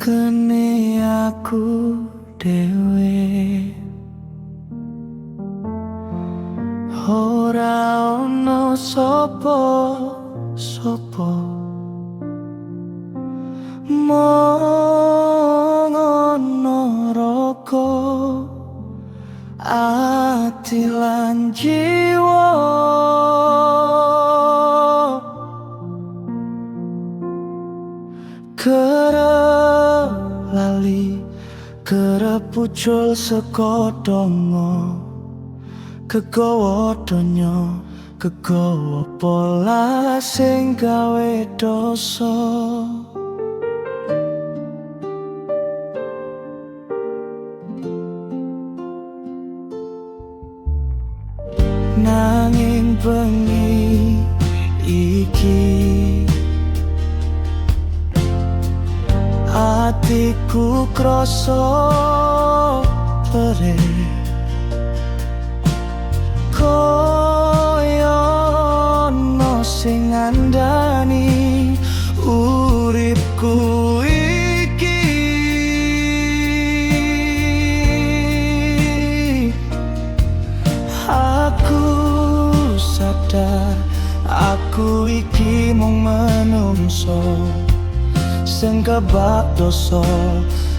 Kene aku dhewe ora ono sapa-sapa mung ono roko ati lan jiwa. Kerep lali, kerep pucul saka donga, kegawa donya, kegawa pola sing gawe dosa. Nanging bengi iki atiku krasa perih kaya ono sing ngandani uripku iki. Aku sadar aku iki mung manungsa sing kebak dosa,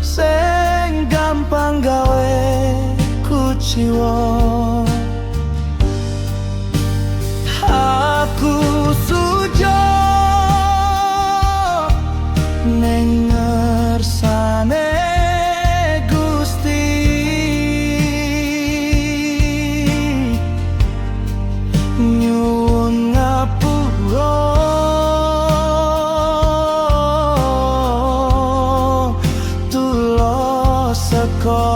sing gampang gawe kuciwa. Aku sujud ning ngersane Gusti, nyuwun ngapura saka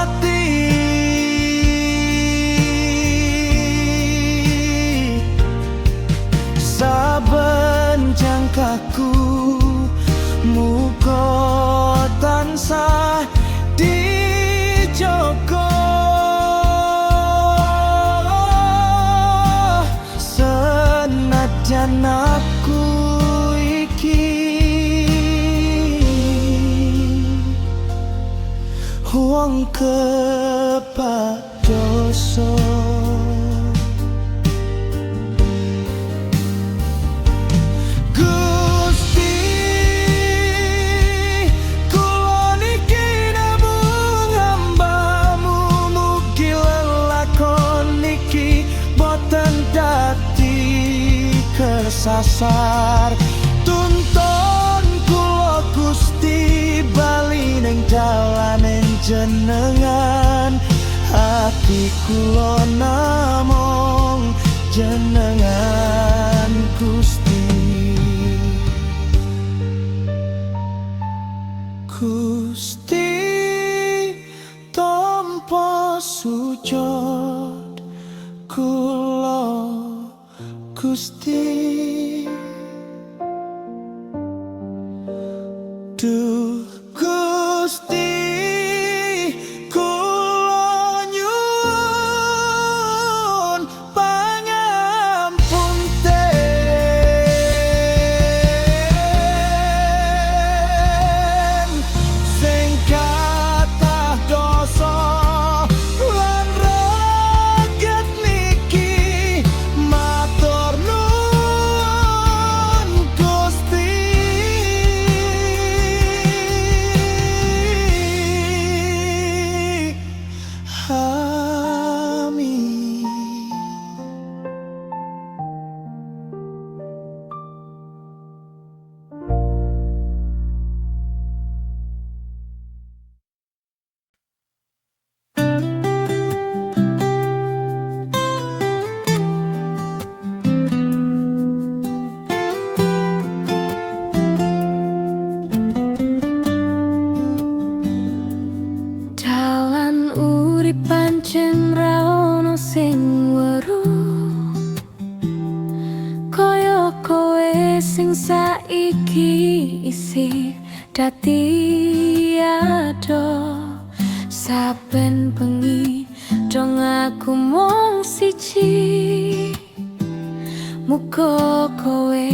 ati. Saben jangkaku muga tansah dijogo, senajan aku iki wong kebak dosa. Gusti, kula niki namung hamba-Mu, mugi lelakon niki boten dadi kesasar. Tuntun kula Gusti bali ning dalane jenengan, hati kula namung jenengan Gusti. Gusti tanpa sujud kula Gusti. Duh Gusti, kula nyuwun pangapunten sing kathah dosa lan rakyat niki matur nuwun Gusti. Dalan urip pancen ra ono sing weruh, kaya kowe sing saiki isih dadi ado. Saben bengi dong aku mung siji, muga kowe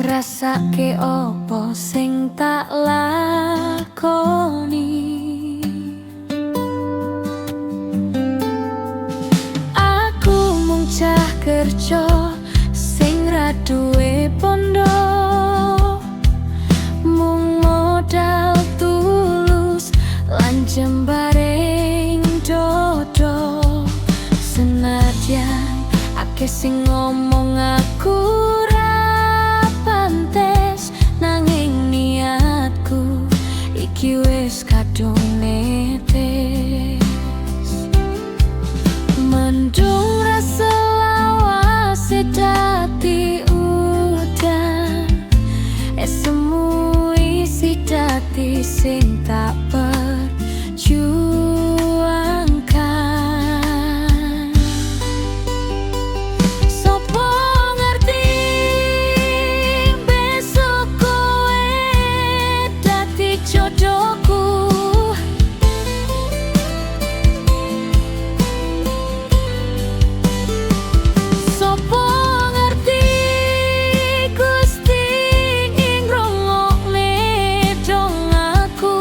ngrasake opo sing tak lakoni. Aku mung cah kerja sing ra duwe pondo, mung modal tulus lan jembareng dodo. Senadyan akeh sing ngomong aku ra pantes, nanging niatku iki wis kadung netes. Mendung rasa lawas dadi udan, semu isi dadi sing tak perjuangkan. Sopo ngerti besok kowe dadi jodohku. Sopo ngerti Gusti ngrungokne dongaku.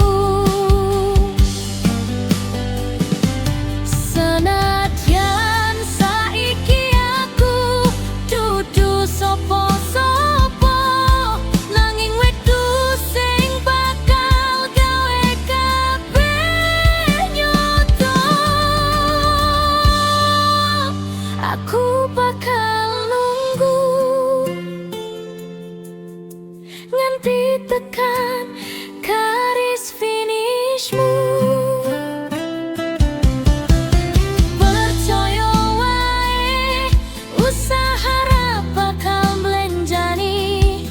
Senadyan saiki aku dudu sopo-sopo, nanging wektu sing bakal gawe kabeh nyoto. Aku bakal nunggu nganti tekan garis finishmu. Percaya wae usaha ra bakal mlenjani,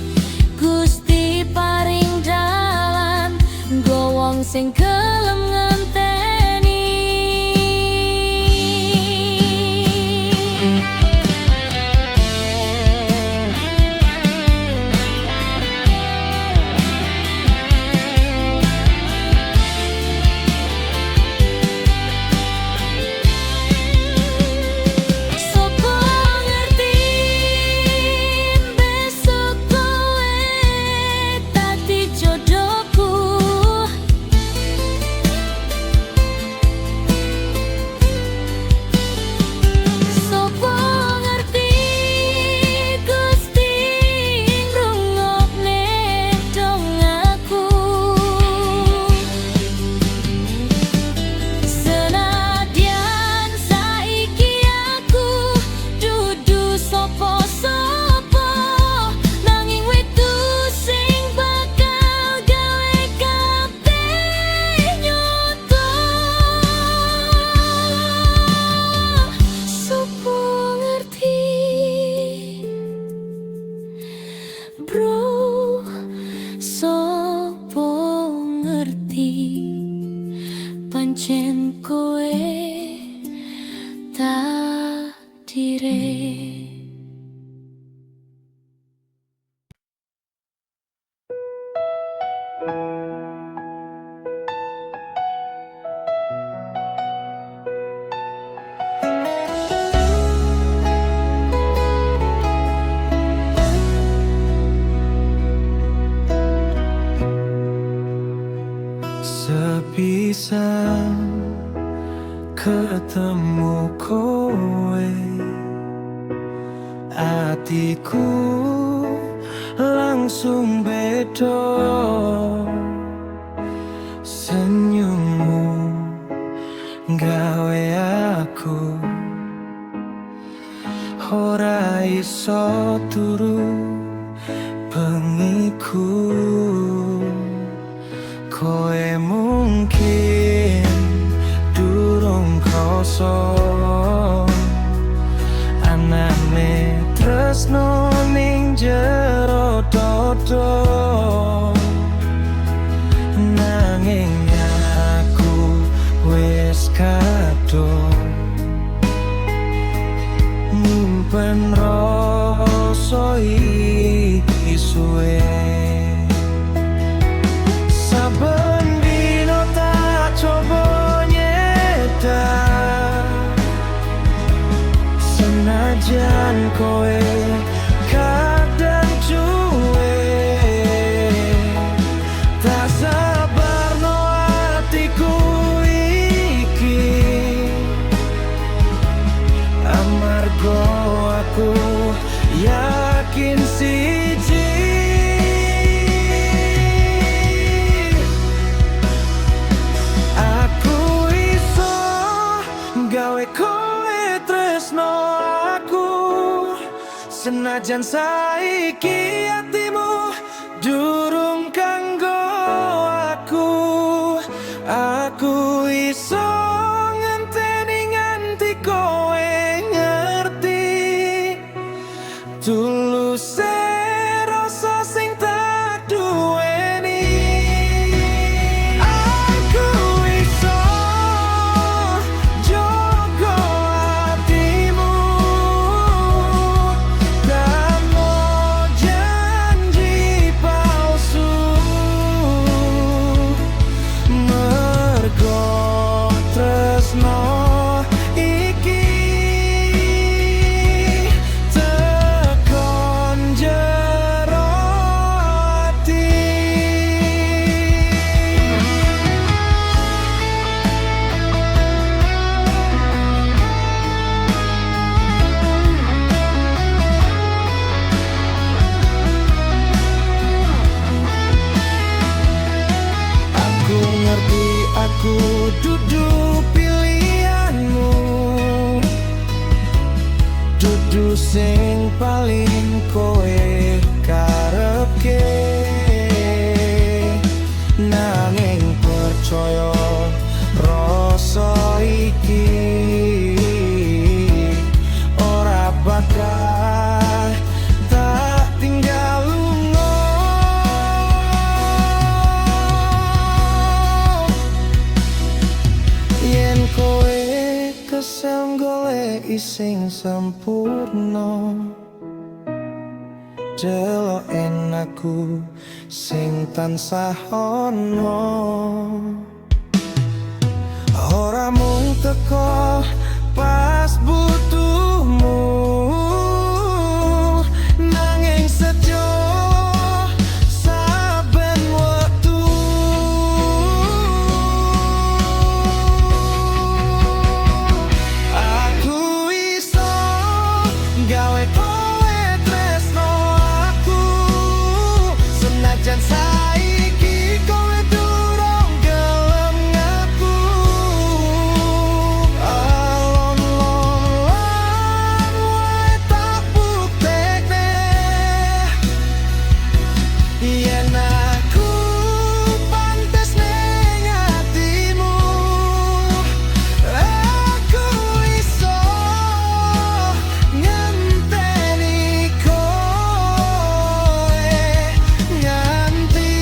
Gusti paring dalan nggo wong sing gelem ngenteni. Sopo ngerti besok kowe dadi jodohku. Sopo ngerti Gusti ngrungokne dongaku. Senadyan saiki aku dudu sopo-sopo, nanging wektu sing bakal gawe kabeh nyoto. Sopo ngerti bro, sopo ngerti pancen kowe takdire. Sebisa ketemu kowe, atiku langsung beda. Senyummu gawe aku ora iso turu bengiku. Kowe mungkin durung krasa anane tresno ning jero dodo, nanging aku wis kadung nyimpen rasa iki suwe. Saben dino tak coba nyedar, senajan kowe kadang cuek. Senajan saiki atimu durung kanggo aku iso ngenteni nganti kowe ngerti tuluse rasa sing tak duweni. Aku iso jogo atimu dan mau janji palsu mergo tresno iki tekon jero ati. Aku ngerti aku dudu pilihanmu, dudu sing paling kowe karepke, nanging percaya rasa iki ora bakal tak tinggal lunga. Yen kowe kesel goleki sing sempurna, deloken aku sing tansah ana. Ora mung teko pas butuhmu, nanging sejo saben wektu. Aku iso gawe kowe tresno aku, senajan saiki kowe durung gelem ngaku. Alon-lolan wae tak buktekne yen aku pantes ning atimu. Aku iso ngenteni kowe nganti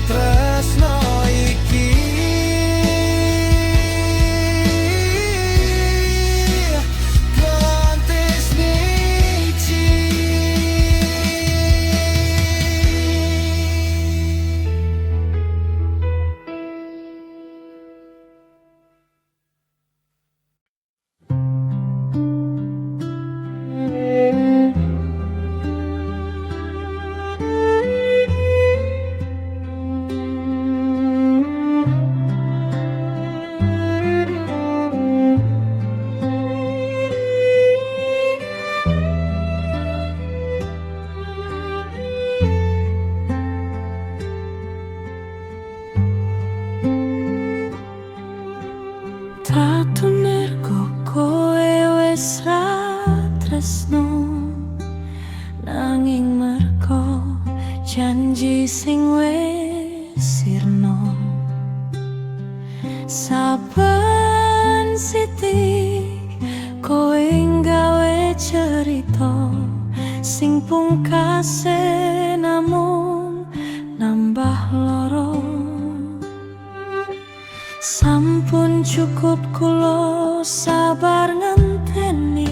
tresno iki kontes nici. Tatunirku kowe wis ra tresno, nanging merko janji sing wis sirna. Saben sithik kowe nggawe cerita sing pungkase namung nambah loro. Sampun cukup kula sabar ngenteni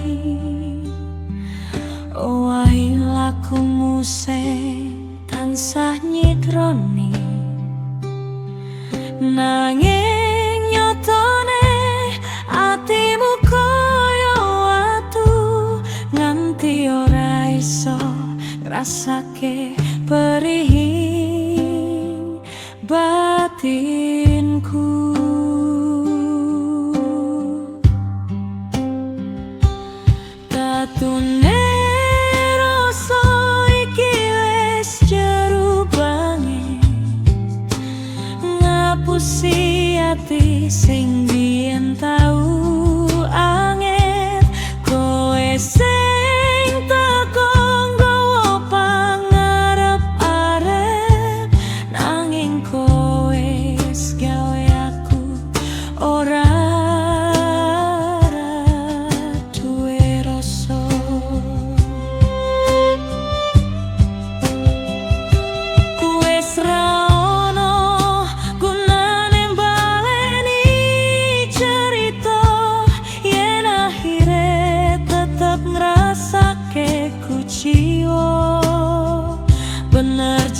owahi lakumu sing tansah nyidroni, nanging nyatane atimu koyo watu nganti ora iso ngrasake perihing batinku. Tatune rasa iki wis jero bangi, ngapusi ati sing biyen tau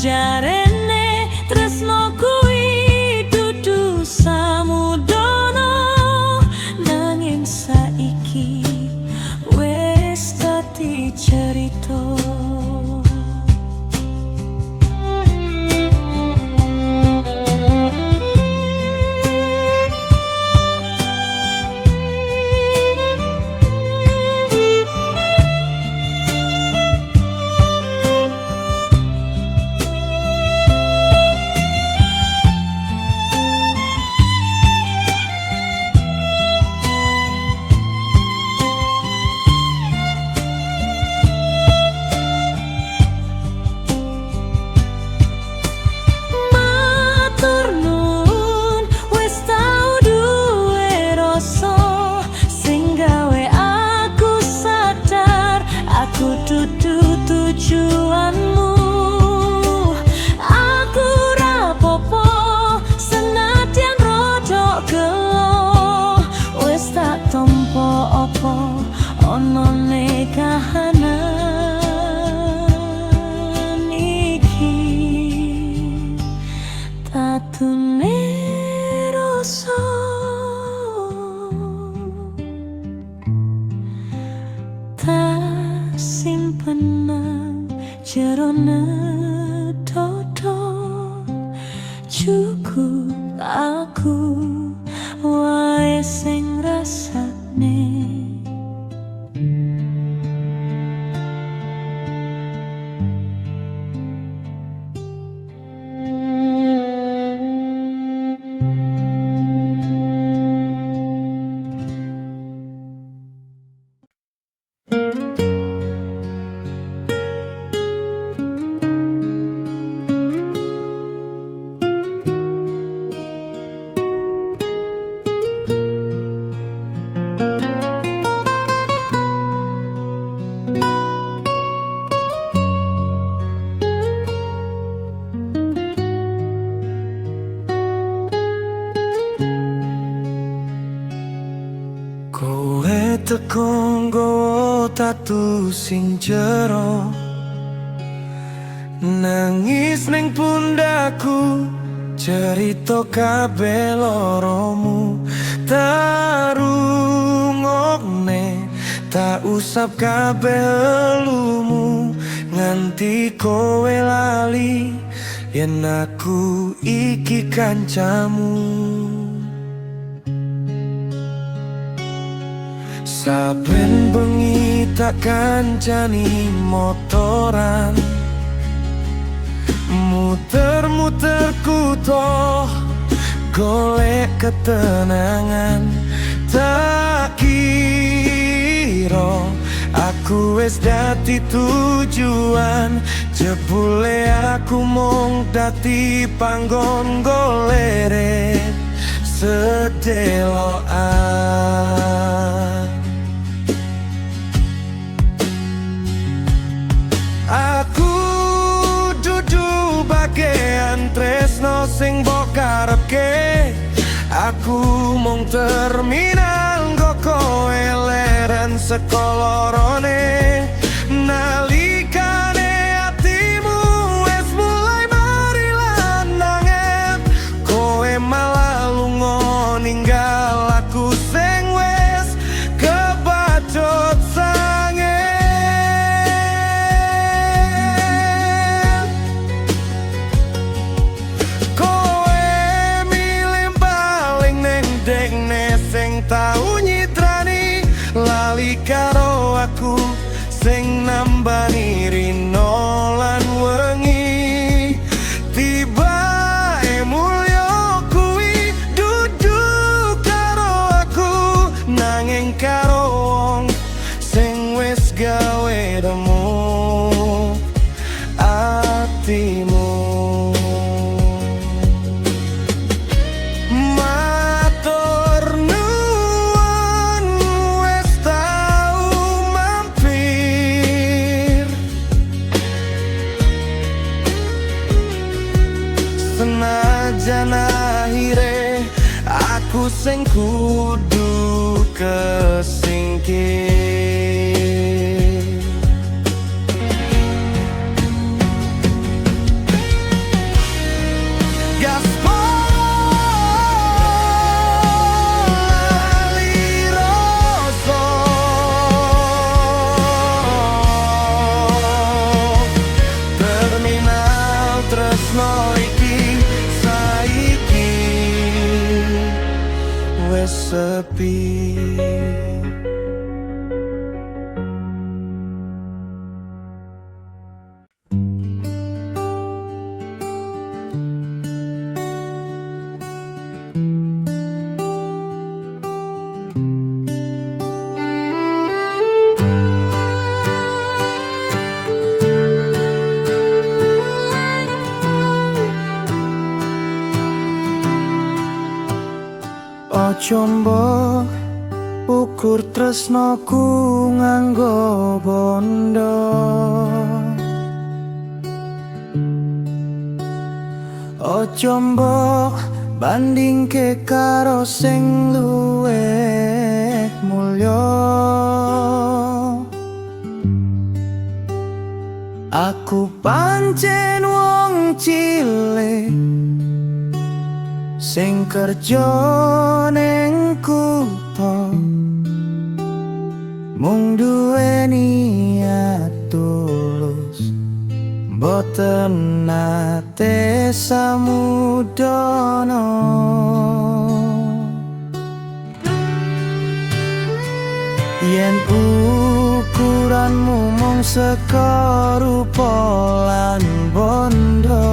jarene tresno kuwi dudu samudana, nanging saiki wis dadi cerita. Tujuanmu aku rapopo senadyan rodok gelo, wis tak tompo opo ono kahanan iki. Tatune rasa tak simpen jerone dodo, cukup aku wae sing rasane. Teko nggawa tatu sing jero, nangis ning pundakku, cerita kabeh loromu. Tak rungokne, tak usap kabeh elumu, nganti kowe lali yen aku iki kancamu. Saben bengi tak kancani motoran, muter-muter kutho golek ketenangan. Tak kira aku wis dadi tujuan, jebule aku mung dadi panggon golek sedelokan. Aku dudu bagian tresno sing mbok karepke, aku mung terminal nggo kowe leren sekolorone. Nalikane atimu wis mulai mari lanangan, kowe malah lunga ninggal aku sing wis kebacut sange. Tau nyitrani lali karo aku sing nambani rino lan wengi. Tibae mulya kuwi dudu karo aku, nanging karo wong sing wis gawe demu atimu. Senajan akhire aku sing kudu kesingkir. Ojo mbok ukur tresnoku nganggo bondo. Ojo mbok bandingke karo sing luwih mulya. Aku pancen wong cilik sing kerja ning kutha, mung duweni niat tulus, boten nate samudana. Yen ukuranmu mung saka rupa lan bondo,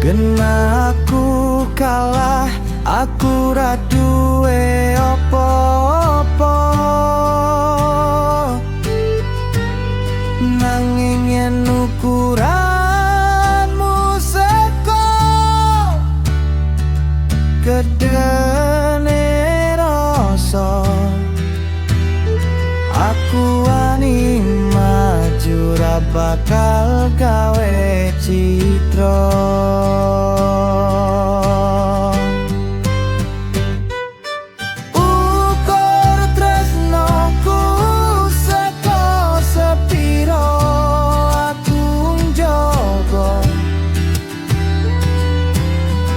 kena aku kalah, aku ra duwe apa-apa. Nanging yen ukuranmu saka gedene rasa, aku wani maju ra bakal gawe citra. Ukur tresnoku saka sepiro aku njogo.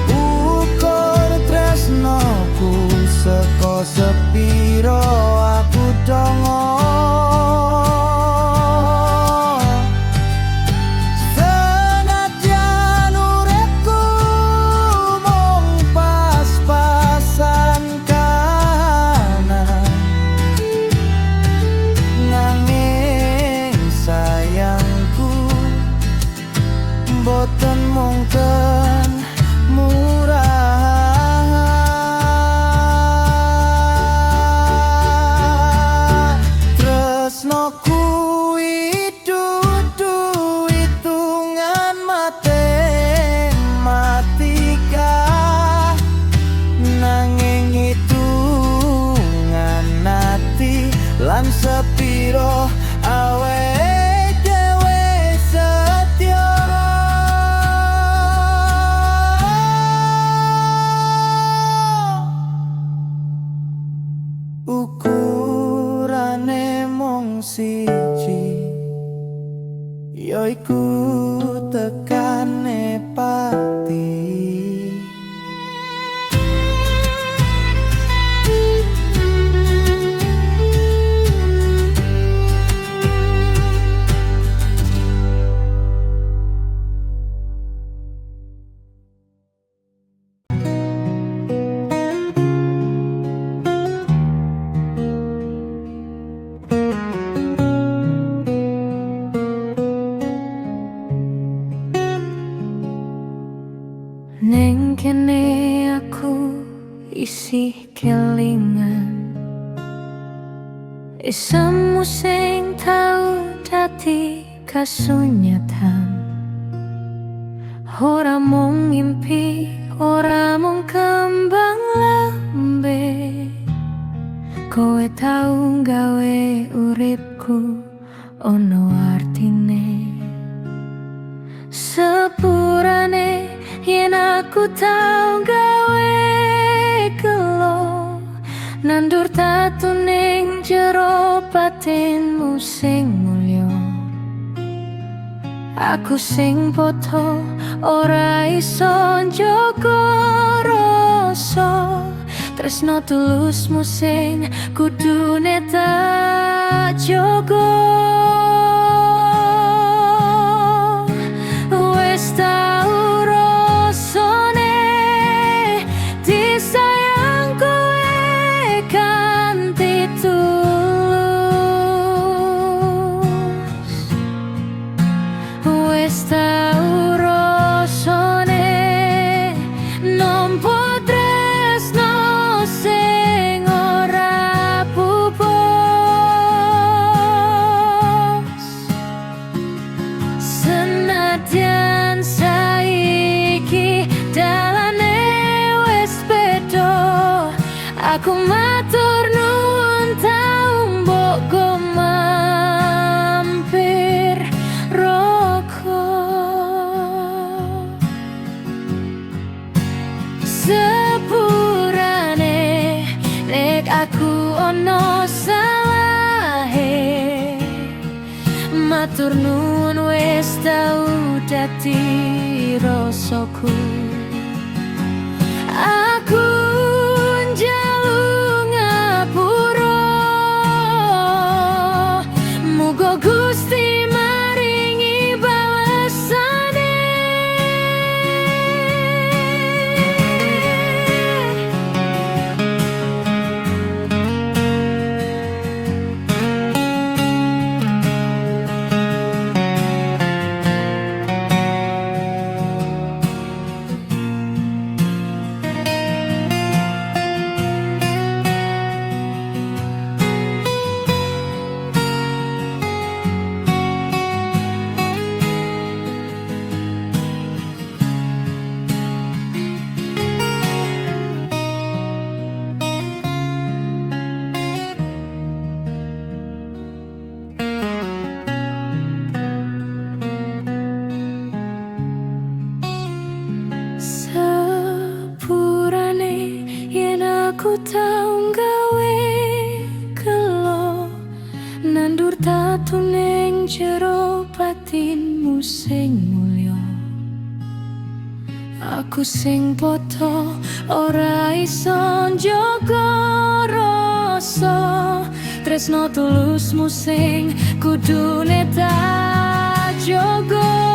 Ukur tresnoku saka sepiro aku dongo. Boten mungkin murah. Tresno kuwi dudu hitungan matematika, nanging hitungan ati lan sepiro awake ukurane mung siji, yaiku tekane pati. Neng kene aku isih kelingan isemu sing tau dadi kasunyatan. Ora mung ngimpi, ora mung kembang lambe, kowe tau gawe uripku ono artine. Sepurane yen aku tau gawe gelo, nandur tatu ning jero batinmu sing mulya. Aku sing poto ora iso njogo rasa, tresno tulusmu sing kudune tak jogo. Wes tau rasane disayang kowe kanthi tulus. Wes tau rasane nampa tresno sing ora pupus. matur nuwun wis tau dadi rasaku. Aku njaluk ngapura, muga Gusti maringi balesane. Sepurane yen aku tau gawe kelo, nandur tatu ning jero batinmu sing mulya. Aku sing poto ora iso njaga rasa tresno tulusmu sing kudune tak jaga.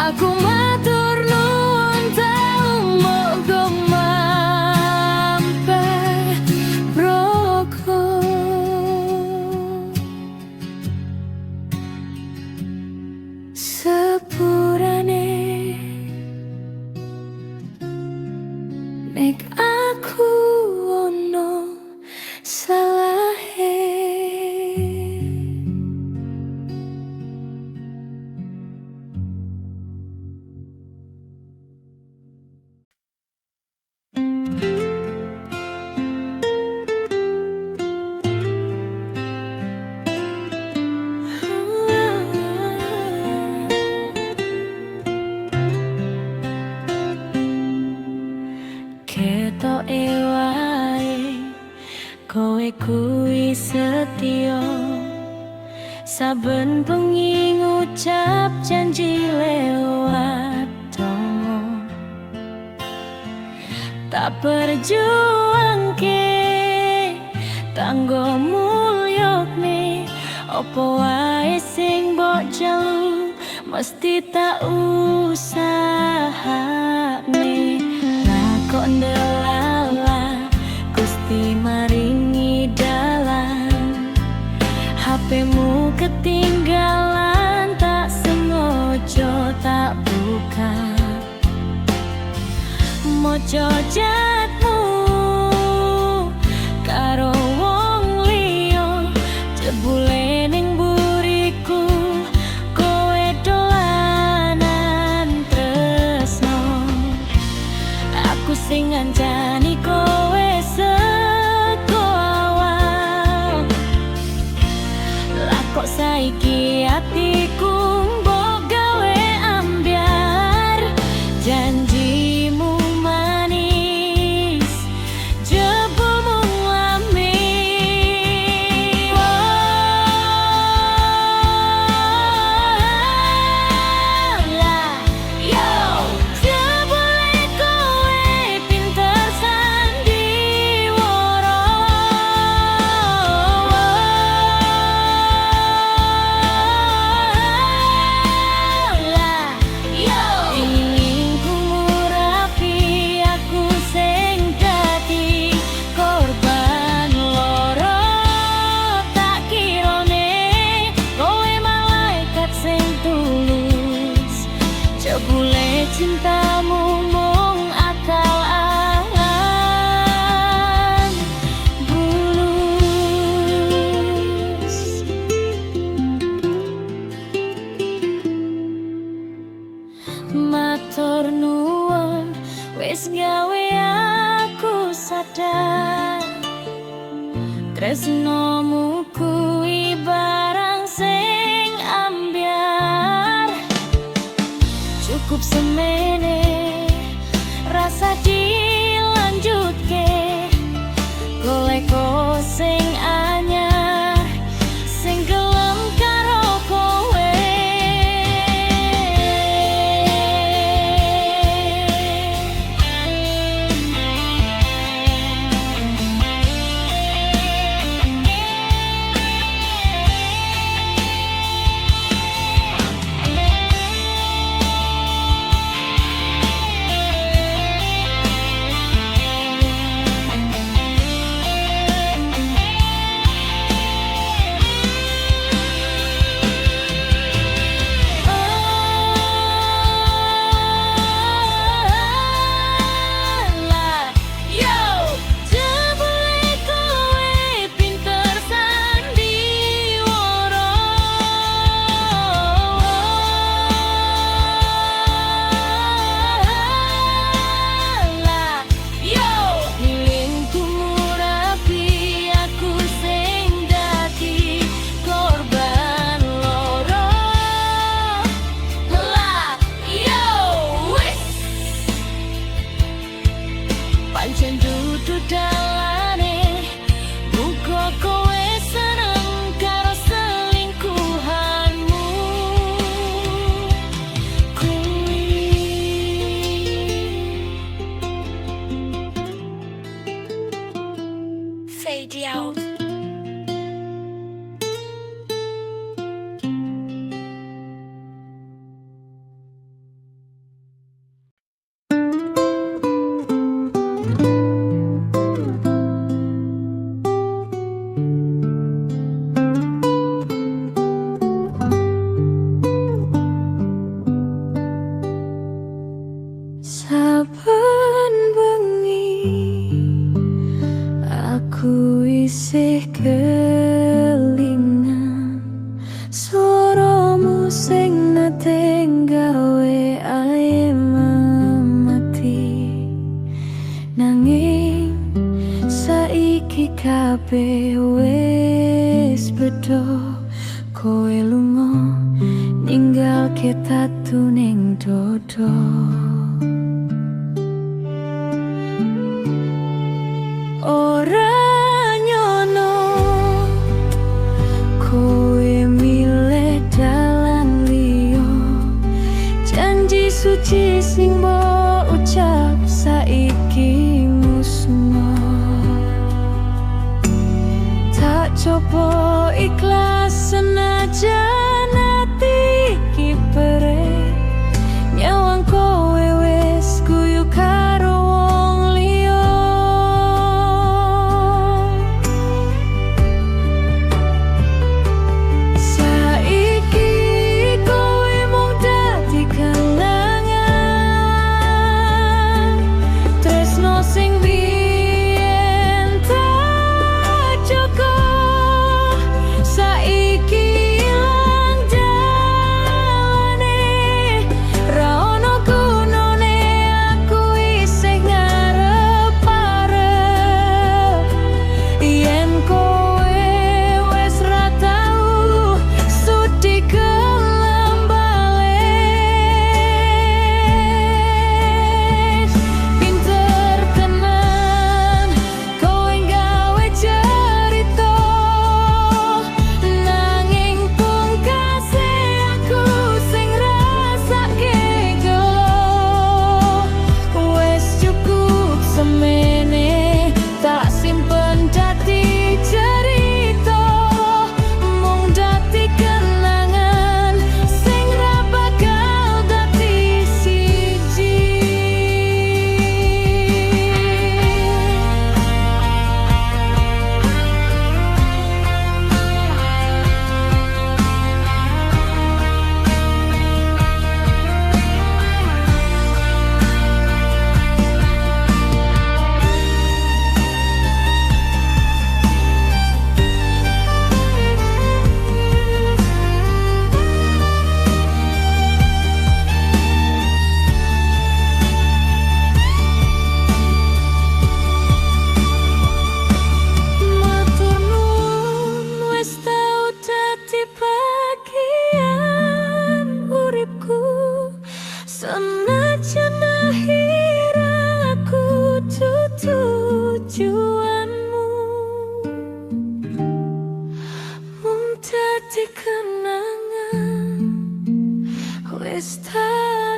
Aku matur nuwun tau moga mampir broko. Sepurane nek aku ono salahe. Ketoke wae kowe kuwi setya, saben bengi ngucap janji lewat donga. Tak perjuangke tanggo mulyane, apa wae sing mbok jalu mesti tak usahane. Kok ndelala Gusti maringi dalan, HP-mu ketinggalan tak sengaja tak buka. Mojo chatmu karo wong liya, jebule ning buriku kowe dolanan tresno. Aku sing ngancani kowe seko awal, lah kok saiki atiku mbok gawe ambyar. Janjimu manis jebulmu lamis. Lah yo jebule kowe pinter sandiwara. Lah yo inginku ngurapi aku sing dadi korban loro. Tak kirane kowe malaikat sing tulus, jebule cintamu mung matur nuwun wis gawe aku sadar. Tresnomu kuwi barang sing ambyar, cukup semene rasa dilanjutke, goleko sing anyar sing gelem karo kowe. Pancen dudu dalane, muga kowe seneng karo selingkuhanmu kuwi. Fade out. Saben bengi aku isih kelingan suaramu sing nate gawe ayem mati, nanging saiki kabeh wis beda. Kowe lunga ninggalke tatu ning dodo. Ora nyono kowe milih dalan liya, janji suci sing mbok ucap saiki musna. Tak coba ikhlas senajan ati iki perih, nyawang kowe wis guyu karo wong liya. Saiki kowe mung dadi kenangan, tresno sing biyen tak cukup. Saiki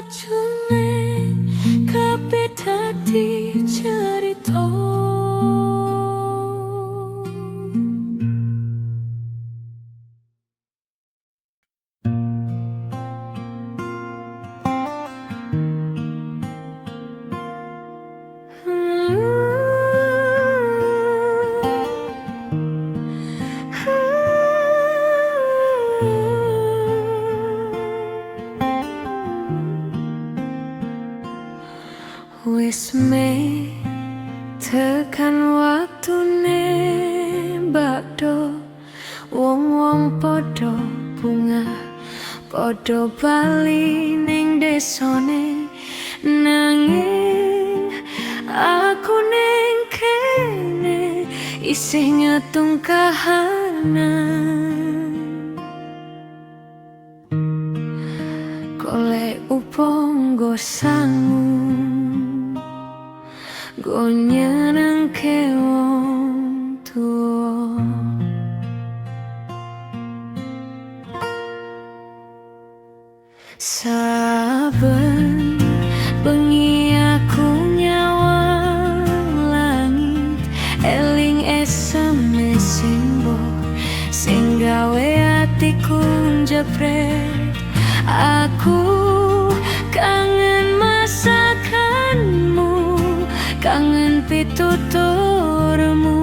sacune kabeh dadi cerita. Wis me tekan waktune bakdo wong-wong padha bunga padha bali ning desane, nanging aku ning kene isih ngetung kahanan. Golek upanggo sangu go nyenengke wong tuwa. Saben bengi aku nyawang langit, eling SMS simbol sing gawe atiku njepret. Aku kangen masakanmu, kangen pituturmu.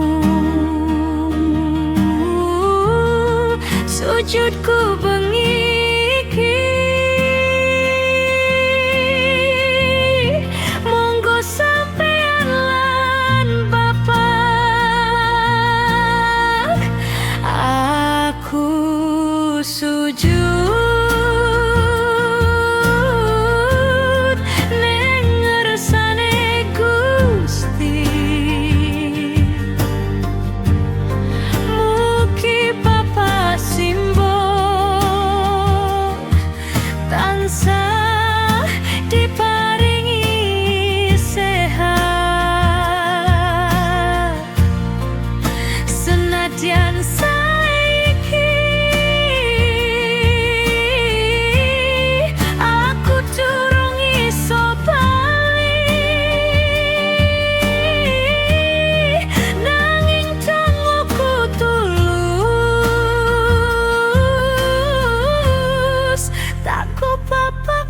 Sujudku bengi iki monggo sampeyan lan bapak. Aku sujud diparingi sehat, senadyan saiki aku durung iso bali, nanging tanguku tulus tak bapak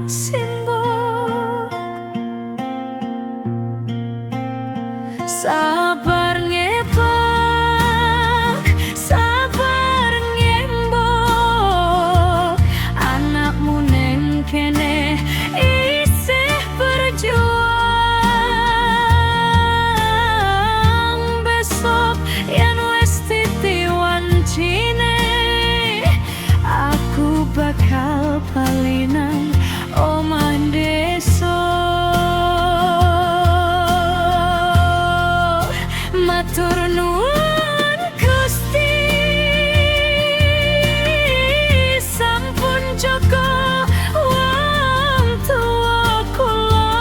simbol. Sabar ngebak, sabar ngembok, anakmu neng kene isih berjuang. Besok yen wis titi wancine, aku bakal bali nang omah desa. Matur nuwun Gusti, sampun jaga wong tuwa kula,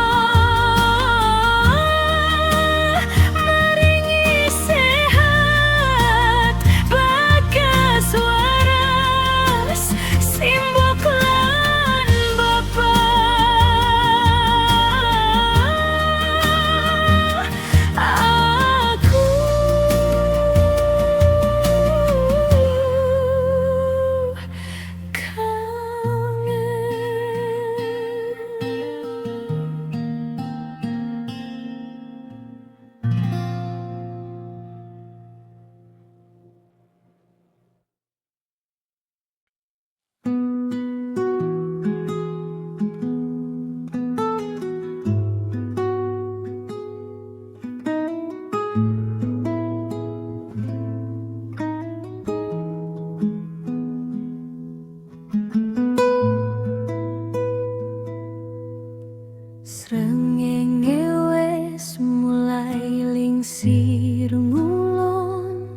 maringi sehat bagas waras simbok lan bapak. Aku srengenge wis mulai lingsir ngulon,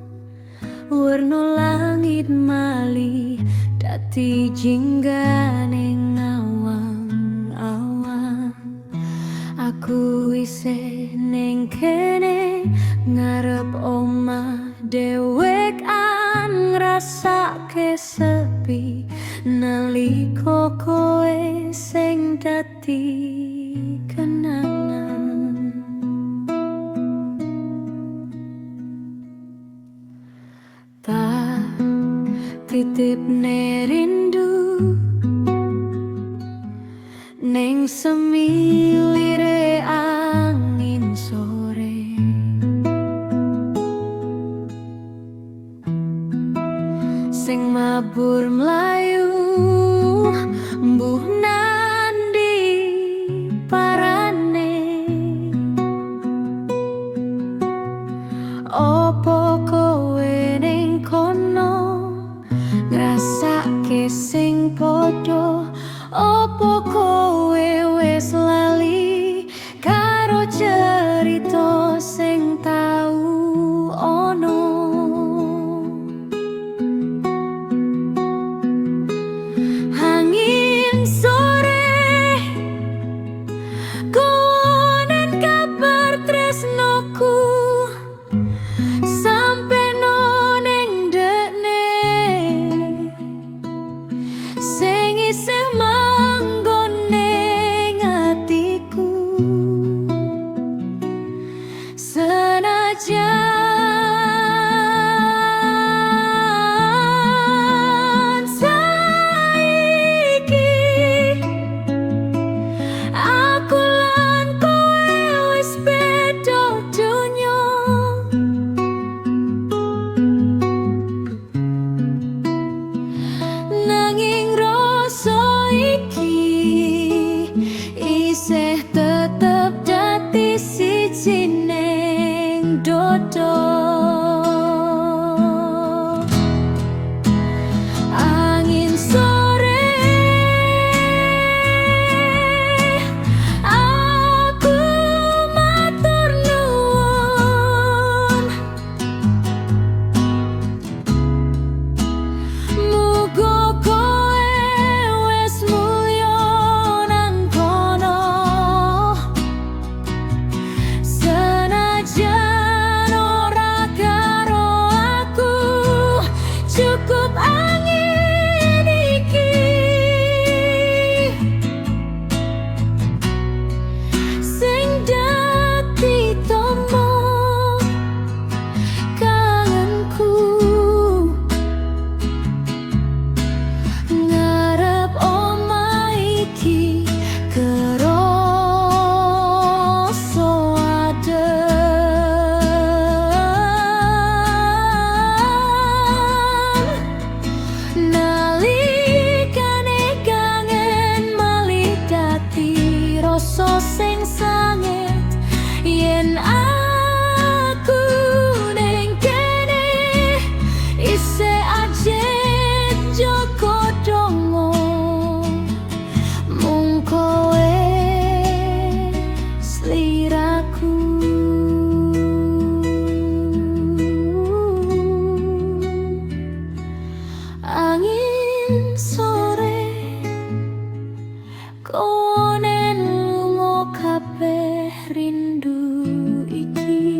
warna langit mali dadi jingganing awang-awang. Aku isih ning kene ngarep omah dhewekan ngrasake sepi nalika kowe sing dadi kenangan. Tak titip rindu ning semilire angin sore, sing mabur mlayu mbuh nandi parane. Opo kowe ning kono ngrasake sing padha? Opo kowe wis lali karo cerita sing tau ono? Angin sore konen kabar tresnoku sampe noneng dekne sing isih manggon ning atiku. Senajan saiki aku lan kowe wis beda donya, nanging rasa iki isih tetep dadi siji ning dodo. Angin sore aku matur nuwun, muga kowe wis mulya nang kono. Senajan ora karo aku, cukup angin iki sing dadi tomo kangenku. Ngarep omah iki kerasa adem, nalikane kangen malih dadi rasa sing sanget. Yen aku ning kene isih ajet joko dongo, mung kowe sliraku. Angin sore konen lunga kabeh rindu iki.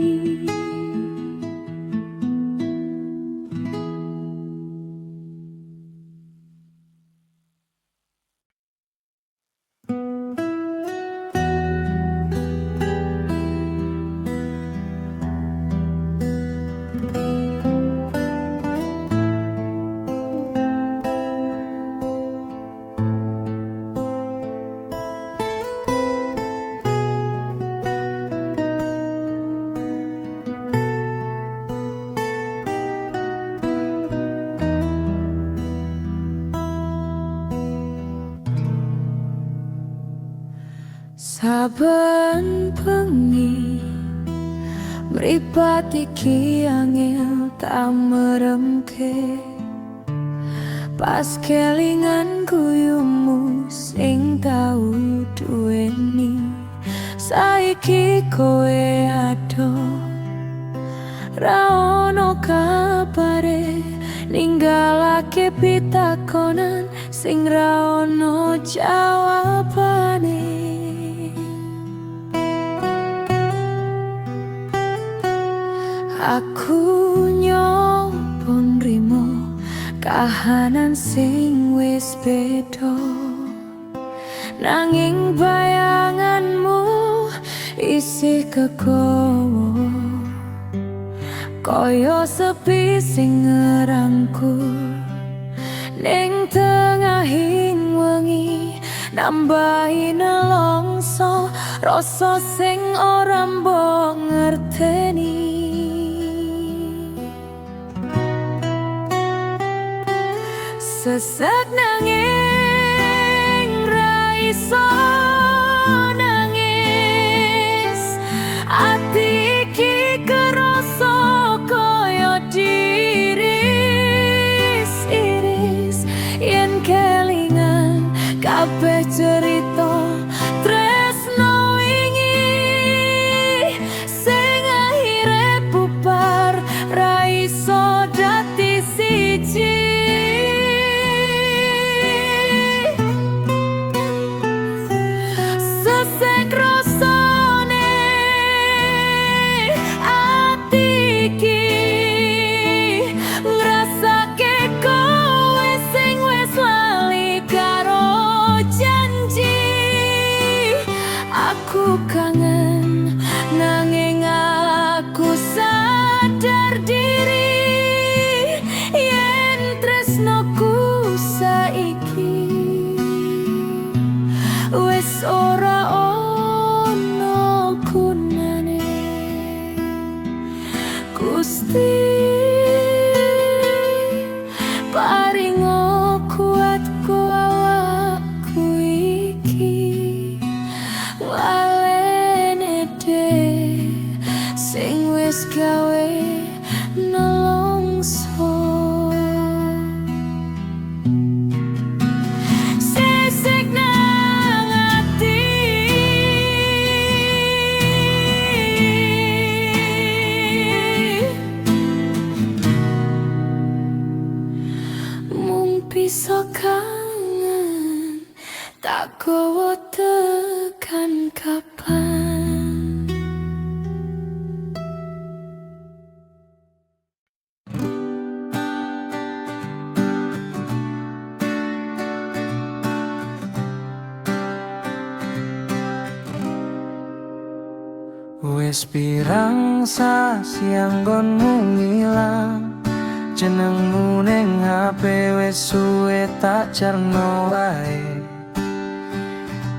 Saben bengi mripat iki angel tak meremke, pas kelingan guyumu sing tau duweni. Saiki kowe ado ra ono kabare, ninggalake pitakonan sing ra ono jawabane. Aku nyoba nrimo kahanan sing wis beda, nanging bayanganmu isih kekowo koyo sepi sing ngerangkul ning tengahing wengi nambahi nelongso rasa sing ora mbok ngerteni. Sesek nanging ra iso nangis ati iki kerasa koyo diiris-iris yen kelingan kabeh cerita tresno wingi sing akhire bubar ra iso dadi siji. Sesek rasane ati iki ngrasake kowe sing wis lali karo janji. Aku kangen nanging aku sadar diri yen tresnoku saiki wis ora ono gunane. Gusti paringo kuat awakku iki walene de sing wis gawe nelongso. Sesek nang ati mung bisa kangen tak gowo tekan kapan. Wis pirang sasi anggonmu ngilang, jenengmu ning HP wis suwe tak jarno wae.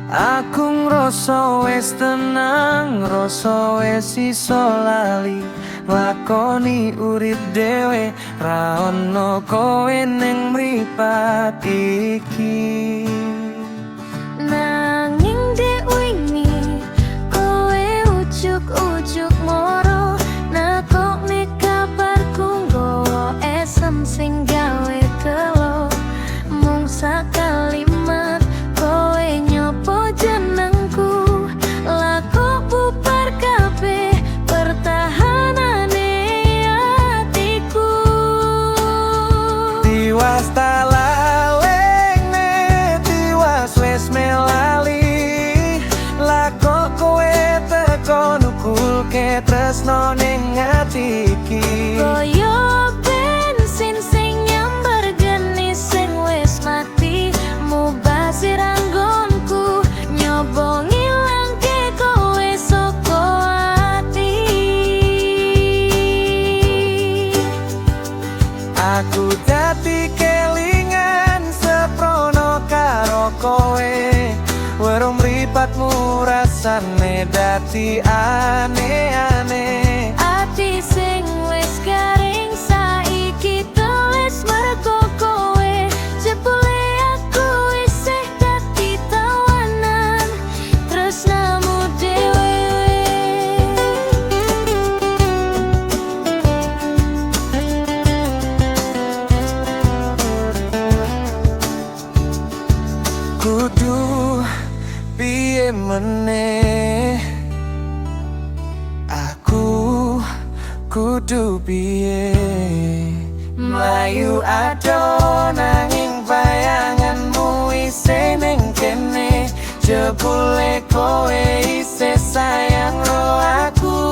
Aku ngrasa wis tenang, ngrasa wis iso lali, lakoni urip dhewe ra ono kowe ning mripat iki. Nanging dek wingi kowe ujuk-ujuk moro nekokne kabarku nggawa esem sing gawe telo mung sakalimat kowe nyopo jenengku lako bubar kabeh pertahanane atiku. Tiwas talalene, tiwas wis melali, lako kowe teko nukulke tresno ning ati iki. Koyo bensin sing nyambar geni sing wis mati mubazir anggonku nyoba ngilangke kowe saka ati. Aku dadi kelingan seprono karo kowe, weruh mripatmu rasane dadi aneh-aneh. Ati sing wis garing saiki tulis mergo kowe jebule aku isih dadi tawanan tresnamu dhewe. Kudu piye meneh, aku kudu piye mlayu ado nanging bayanganmu isih ning kene, jebule kowe isih sayang ro aku.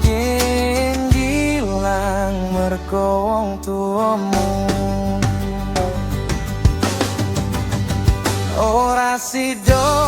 Yen gilang mergo wong tuamu. masih do